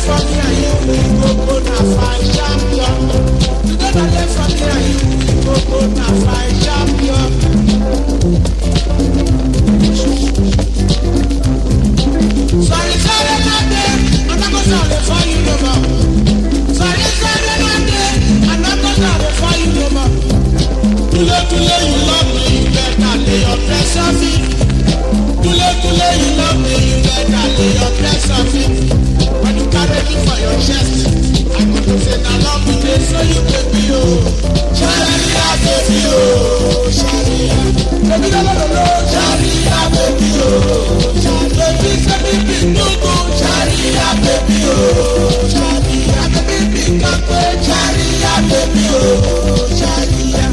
for me and you, we go na fight champion. Together dey for me and you, we go na fight champion. Sorry, not there, I'm not gonna sorry for you no more. Sorry, not there, I'm not gonna sorry for you no more. Too late, you love me, you better lay your pressure feet. Too late, you love me, you better lay your pressure feet. When you carry me for your chest, I go to say na love me dey so you baby oh. Sharia baby oh, Sharia. Baby no, Sharia baby oh. Baby say me be no go, Sharia baby oh. Sharia baby be kakwe, Sharia baby oh. Sharia.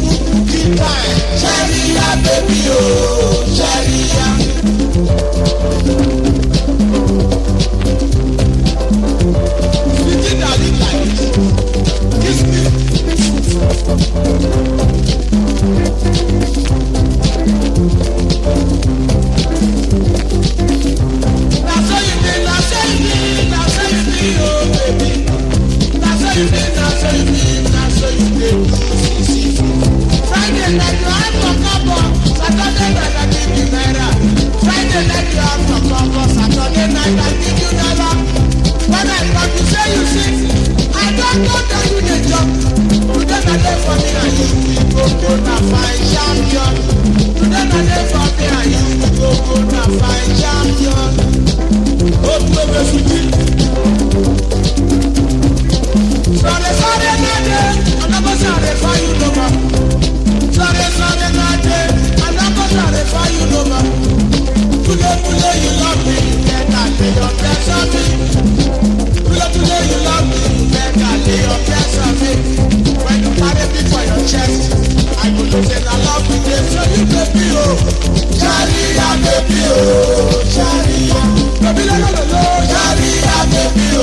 Sharia baby oh, Sharia. Sitting down it like this, kiss me. That's how you did, that's how you did, that's how you did, oh baby. That's how you did, that's how you did, that's how you did. Friday night you have for cover, Saturday night I give you naira. Friday night you have for cover, Saturday night I give you naira. When I come to say you sick, I don't go tell you the job. Today na day for me and you, we go na fight champion. Today na day for me and you, we go na fight champion. Oh, baby, sweetie. Sorry, not there, I'm not gonna sorry for you no more. Sorry, not there, I'm not gonna sorry for you no more. Today, you love me, you better lay your press on me. Today, you love me, you better lay your press on me. When you carry me for your chest, I go to say I love you, they say you baby oh. Sharia baby oh, Sharia. Baby no, Sharia baby oh,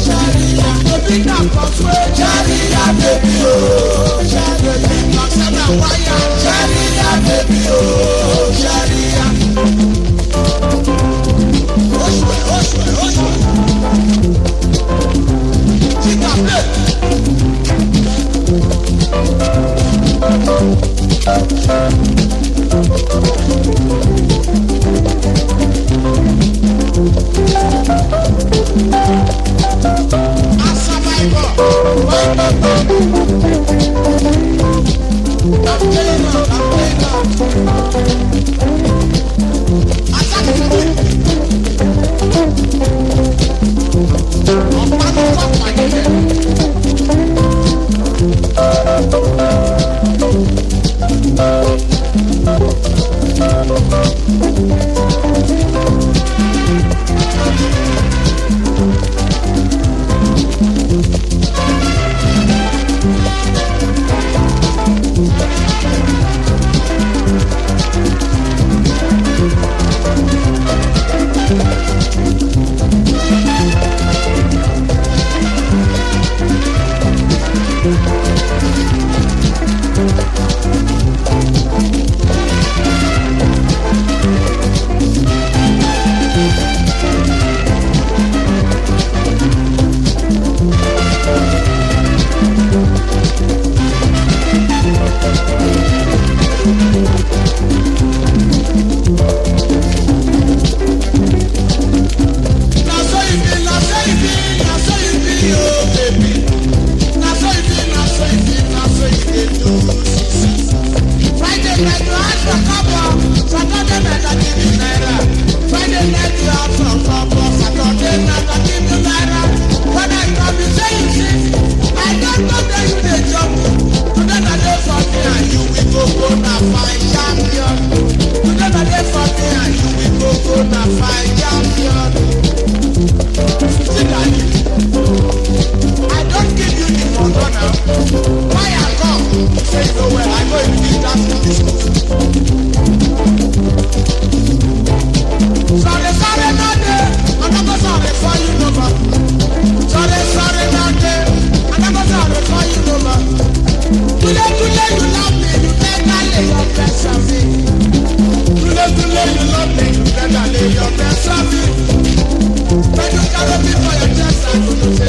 Sharia. Baby na cosway, Sharia baby oh, Sharia. Baby na sana wire, Sharia baby oh, Sharia. Oshwe. Chika play.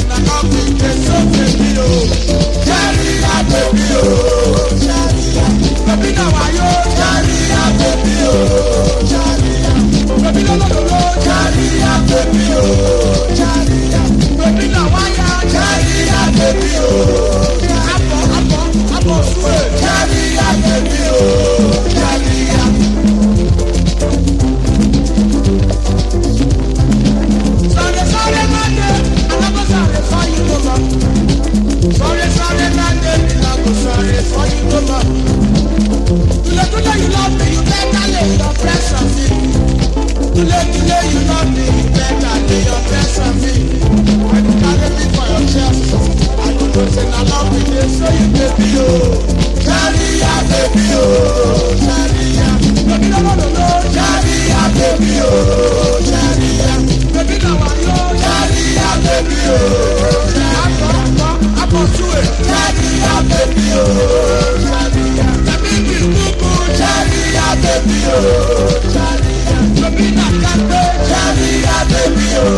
na love me dey so baby o. Jariya baby o, Jariya. Baby na wayo, Jariya baby o, Jariya. Baby no no no no, Jariya baby o, Jariya. Baby na waya, Jariya baby o. Apo suwe, Jariya baby o, Jariya. Sorry, Monday, I'm not gonna sorry for you no more. Sorry, Monday, I'm not gonna sorry for you no more. Today you love me, you better lay your press on me. Today you love me, you better lay your press on me. When you carry me for your chest, I don't know say I love me, they show you baby oh. Jariya baby oh, Jariya. Baby no, Jariya baby oh, Jariya. Baby now I know, Jariya baby oh. Apo suwe, Jariya baby oh, Jariya. Baby kuku, Jariya baby oh, Jariya. Baby na kate, Jariya baby oh,